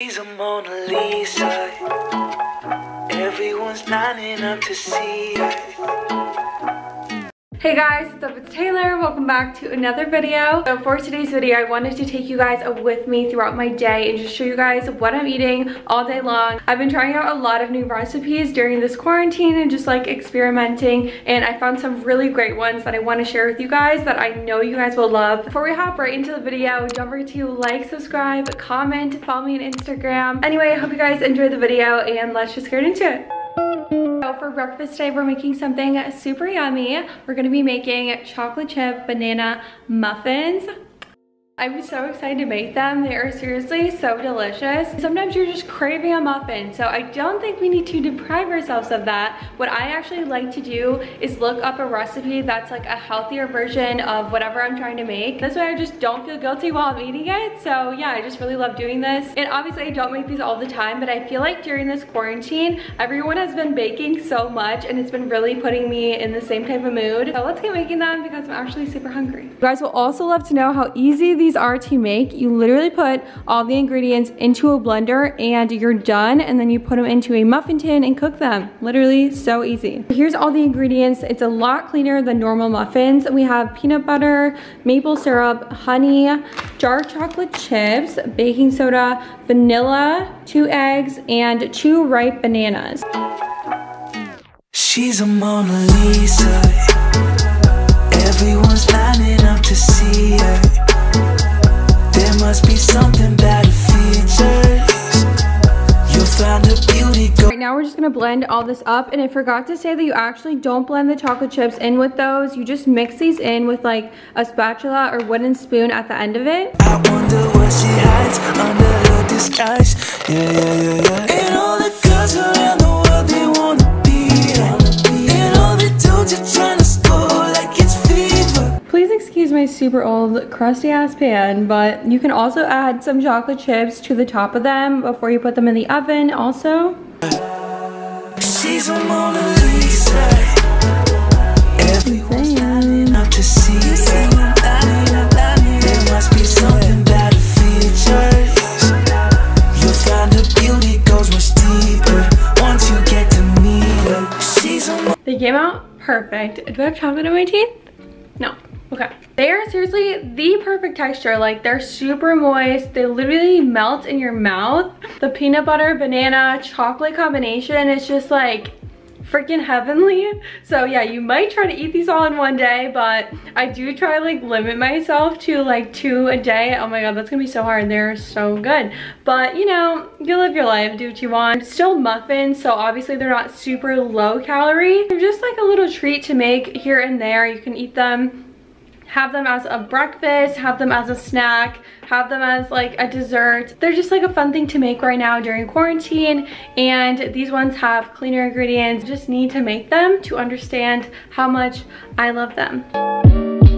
She's a Mona Lisa. Everyone's lining up to see her. Hey guys, what's up? It's Taylor. Welcome back to another video. So for today's video, I wanted to take you guys with me throughout my day and just show you guys what I'm eating all day long. I've been trying out a lot of new recipes during this quarantine and just like experimenting, and I found some really great ones that I want to share with you guys that I know you guys will love. Before we hop right into the video, don't forget to like, subscribe, comment, follow me on Instagram. Anyway, I hope you guys enjoyed the video and let's just get into it. So for breakfast today, we're making something super yummy. We're gonna be making chocolate chip banana muffins. I'm so excited to make them. They are seriously so delicious. Sometimes you're just craving a muffin, so I don't think we need to deprive ourselves of that. What I actually like to do is look up a recipe that's like a healthier version of whatever I'm trying to make. This way I just don't feel guilty while I'm eating it. So yeah, I just really love doing this. And obviously I don't make these all the time, but I feel like during this quarantine, everyone has been baking so much and it's been really putting me in the same type of mood. So let's get making them because I'm actually super hungry. You guys will also love to know how easy these are to make. You literally put all the ingredients into a blender and you're done, and then you put them into a muffin tin and cook them. Literally so easy. Here's all the ingredients. It's a lot cleaner than normal muffins. We have peanut butter, maple syrup, honey, dark chocolate chips, baking soda, vanilla, 2 eggs, and 2 ripe bananas. She's a Mona Lisa. Everyone's lining up to see her. There must be something about her features. You'll find her beauty. Right now we're just gonna blend all this up, and I forgot to say that you actually don't blend the chocolate chips in with those. You just mix these in with like a spatula or wooden spoon at the end of it. I wonder what she hides under her disguise. Yeah. And all the girls around the world, they wanna be her. And all the dudes are trying to score like it's fever. Please excuse my super old crusty ass pan, but you can also add some chocolate chips to the top of them before you put them in the oven also. She's a Mona Lisa. Everyone's lining up to see her. There must be something about her features. You'll find her beauty goes much deeper once you get to meet her. She's a They came out perfect. Do I have chocolate in my teeth? No. Okay. They are seriously the perfect texture. Like, they're super moist. They literally melt in your mouth. The peanut butter, banana, chocolate combination is just like freaking heavenly. So yeah, you might try to eat these all in one day, but I do try like limit myself to like 2 a day. Oh my god, that's gonna be so hard. They're so good. But you know, you live your life, do what you want. Still muffins, so obviously they're not super low calorie. They're just like a little treat to make here and there. You can eat them, have them as a breakfast, have them as a snack, have them as like a dessert. They're just like a fun thing to make right now during quarantine, and these ones have cleaner ingredients. Just need to make them to understand how much I love them.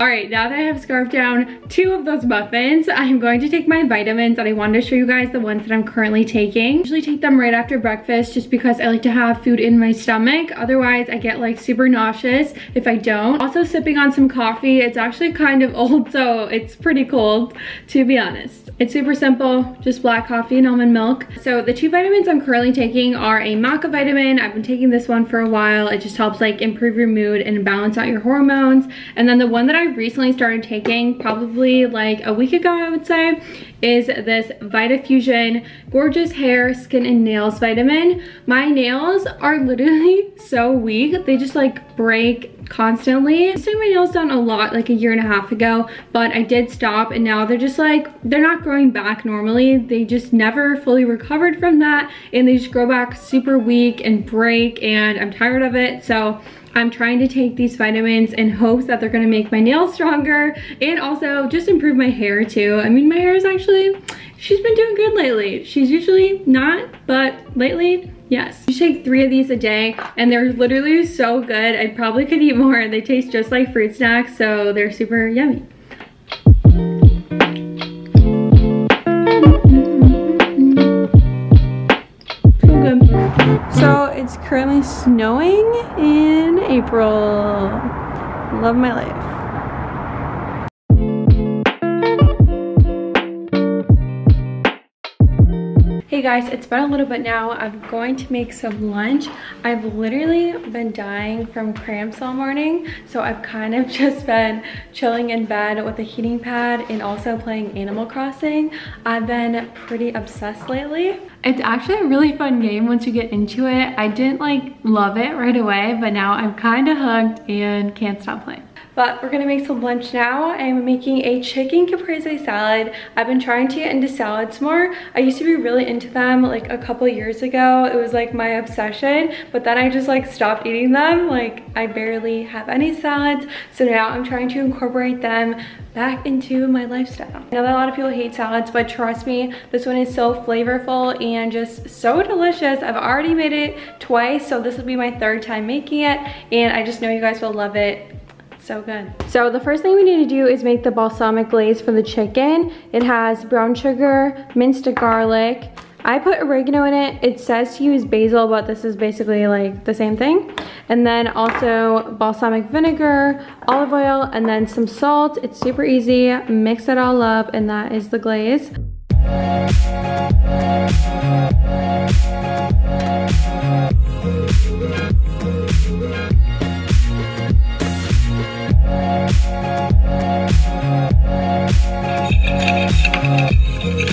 All right, now that I have scarfed down 2 of those muffins, I'm going to take my vitamins, and I wanted to show you guys the ones that I'm currently taking. I usually take them right after breakfast just because I like to have food in my stomach. Otherwise, I get like super nauseous if I don't. Also sipping on some coffee. It's actually kind of old, so it's pretty cold, to be honest. It's super simple, just black coffee and almond milk. So the 2 vitamins I'm currently taking are a maca vitamin. I've been taking this one for a while. It just helps like improve your mood and balance out your hormones. And then the one that I recently started taking, probably like a week ago I would say, is this VitaFusion Gorgeous Hair, Skin and Nails vitamin. My nails are literally so weak. They just like break constantly. I took my nails done a lot like a 1.5 years ago, but I did stop, and now they're just like, they're not growing back normally. They just never fully recovered from that, and they just grow back super weak and break, and I'm tired of it. So I'm trying to take these vitamins in hopes that they're gonna make my nails stronger and also just improve my hair too. I mean, my hair is actually, she's been doing good lately. She's usually not, but lately, yes. You take 3 of these a day, and they're literally so good. I probably could eat more. They taste just like fruit snacks, so they're super yummy. So it's currently snowing in April. Love my life. Hey Hey guys, it's been a little bit now. I'm going to make some lunch. I've literally been dying from cramps all morning, so I've kind of just been chilling in bed with a heating pad and also playing Animal Crossing. I've been pretty obsessed lately. It's actually a really fun game once you get into it. I didn't like love it right away, but now I'm kind of hooked and can't stop playing. But we're gonna make some lunch now. I'm making a chicken caprese salad. I've been trying to get into salads more. I used to be really into them like a couple years ago. It was like my obsession, but then I just like stopped eating them. Like I barely have any salads. So now I'm trying to incorporate them back into my lifestyle. I know that a lot of people hate salads, but trust me, this one is so flavorful and just so delicious. I've already made it twice, so this will be my third time making it, and I just know you guys will love it. So good. So the first thing we need to do is make the balsamic glaze for the chicken. It has brown sugar, minced garlic. I put oregano in it. It says to use basil, but this is basically like the same thing. And then also balsamic vinegar, olive oil, and then some salt. It's super easy. Mix it all up, and that is the glaze.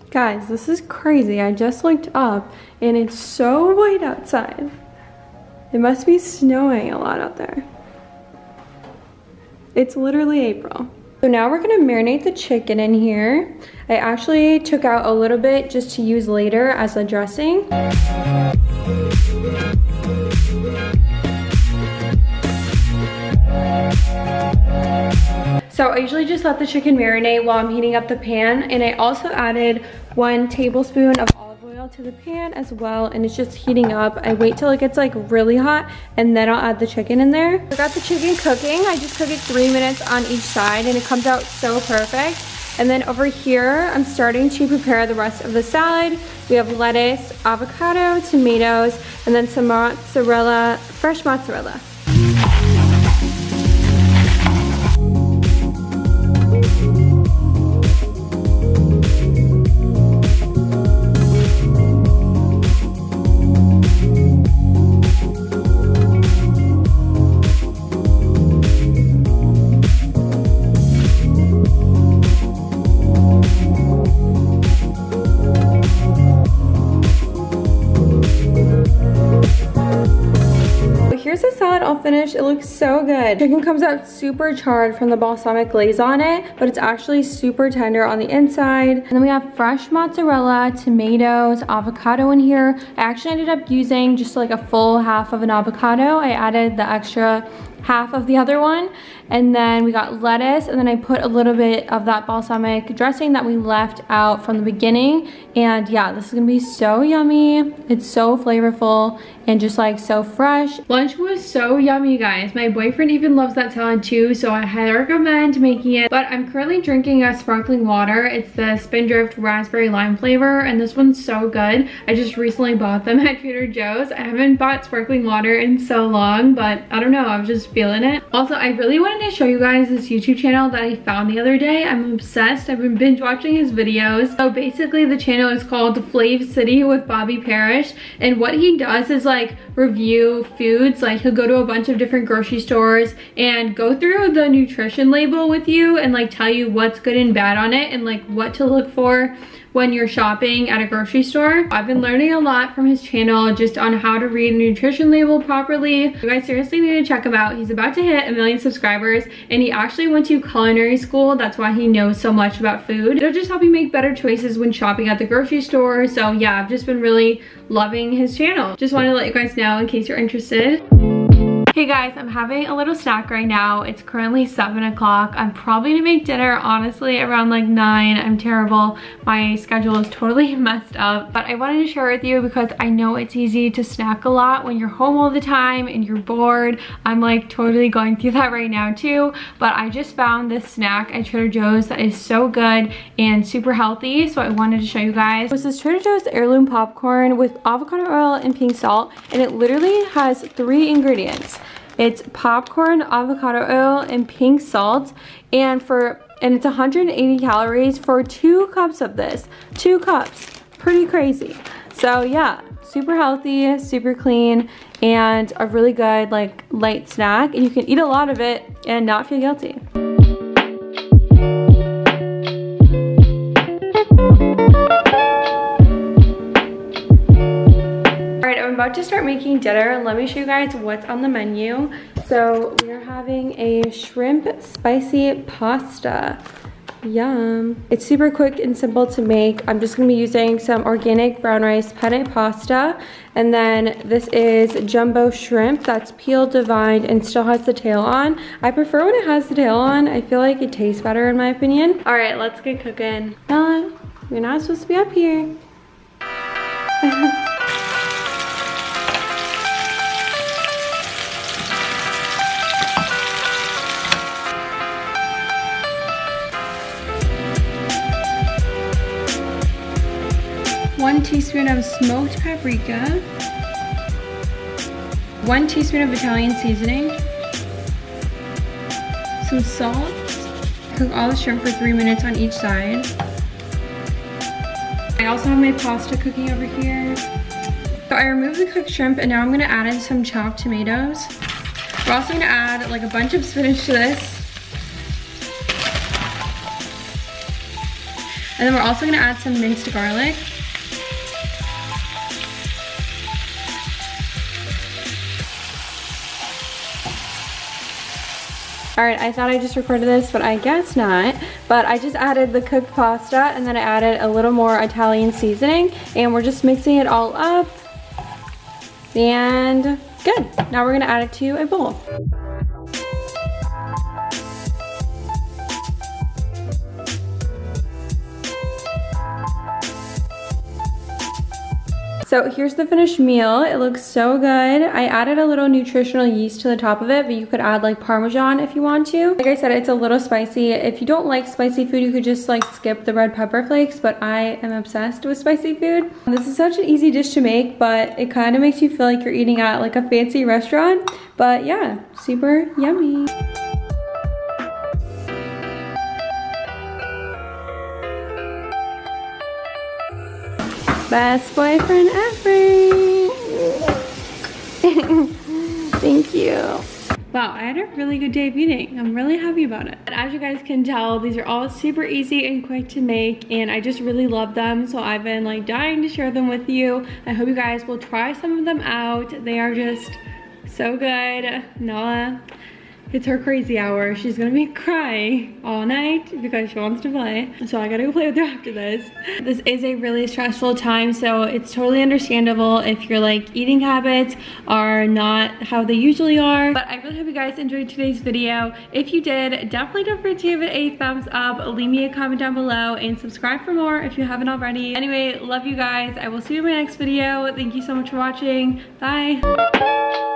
Guys, this is crazy. I just looked up and it's so white outside. It must be snowing a lot out there. It's literally April. So now we're gonna marinate the chicken in here. I actually took out a little bit just to use later as a dressing. So I usually just let the chicken marinate while I'm heating up the pan, and I also added 1 tablespoon of olive oil to the pan as well, and it's just heating up. I wait till it gets like really hot, and then I'll add the chicken in there. I got the chicken cooking. I just cook it 3 minutes on each side, and it comes out so perfect. And then over here, I'm starting to prepare the rest of the salad. We have lettuce, avocado, tomatoes, and then some mozzarella, fresh mozzarella. Here's the salad all finished. It looks so good. Chicken comes out super charred from the balsamic glaze on it, but it's actually super tender on the inside. And then we have fresh mozzarella, tomatoes, avocado in here. I actually ended up using just like a full half of an avocado. I added the extra half of the other one. And then we got lettuce, and then I put a little bit of that balsamic dressing that we left out from the beginning. And yeah, this is gonna be so yummy. It's so flavorful and just like so fresh. Lunch was so yummy, you guys. My boyfriend even loves that salad too, so I highly recommend making it. But I'm currently drinking a sparkling water. It's the Spindrift raspberry lime flavor, and this one's so good. I just recently bought them at Trader Joe's. I haven't bought sparkling water in so long, but I don't know, I was just feeling it. Also, I really wanted to show you guys this YouTube channel that I found the other day. I'm obsessed. I've been binge watching his videos. So basically the channel is called Flav City with Bobby Parrish, and what he does is like review foods. Like he'll go to a bunch of different grocery stores and go through the nutrition label with you and like tell you what's good and bad on it and like what to look for when you're shopping at a grocery store. I've been learning a lot from his channel just on how to read a nutrition label properly. You guys seriously need to check him out. He's about to hit 1 million subscribers, and he actually went to culinary school. That's why he knows so much about food. It'll just help you make better choices when shopping at the grocery store. So yeah, I've just been really loving his channel. Just wanted to let you guys know in case you're interested. Hey guys, I'm having a little snack right now. It's currently 7 o'clock. I'm probably gonna make dinner, honestly, around like 9. I'm terrible. My schedule is totally messed up. But I wanted to share with you because I know it's easy to snack a lot when you're home all the time and you're bored. I'm like totally going through that right now too. But I just found this snack at Trader Joe's that is so good and super healthy. So I wanted to show you guys. This is Trader Joe's heirloom popcorn with avocado oil and pink salt. And it literally has 3 ingredients. It's popcorn, avocado oil, and pink salt, and it's 180 calories for 2 cups of this. 2 cups, pretty crazy. So yeah, super healthy, super clean, and a really good like light snack. And you can eat a lot of it and not feel guilty. Alright, I'm about to start making dinner. Let me show you guys what's on the menu. So we are having a shrimp spicy pasta. Yum. It's super quick and simple to make. I'm just gonna be using some organic brown rice penne pasta. And then this is jumbo shrimp that's peeled, divined, and still has the tail on. I prefer when it has the tail on. I feel like it tastes better in my opinion. All right, let's get cooking. Bella, you're not supposed to be up here. 1 teaspoon of smoked paprika, 1 teaspoon of Italian seasoning, some salt. Cook all the shrimp for 3 minutes on each side. I also have my pasta cooking over here. So I removed the cooked shrimp and now I'm gonna add in some chopped tomatoes. We're also gonna add like a bunch of spinach to this. And then we're also gonna add some minced garlic. All right, I thought I just recorded this, but I guess not. But I just added the cooked pasta and then I added a little more Italian seasoning and we're just mixing it all up. And good. Now we're gonna add it to a bowl. So here's the finished meal. It looks so good. I added a little nutritional yeast to the top of it, but you could add like Parmesan if you want to. Like I said, it's a little spicy. If you don't like spicy food, you could just like skip the red pepper flakes, but I am obsessed with spicy food. This is such an easy dish to make, but it kind of makes you feel like you're eating at like a fancy restaurant. But yeah, super yummy. Best boyfriend ever. Thank you. Wow, I had a really good day of eating. I'm really happy about it. As you guys can tell, these are all super easy and quick to make, and I just really love them. So I've been like dying to share them with you. I hope you guys will try some of them out. They are just so good. Nala, it's her crazy hour. She's gonna be crying all night because she wants to play. So I gotta go play with her after this. This is a really stressful time, so it's totally understandable if your like eating habits are not how they usually are. But I really hope you guys enjoyed today's video. If you did, definitely don't forget to give it a thumbs up, leave me a comment down below, and subscribe for more if you haven't already. Anyway, love you guys. I will see you in my next video. Thank you so much for watching. Bye.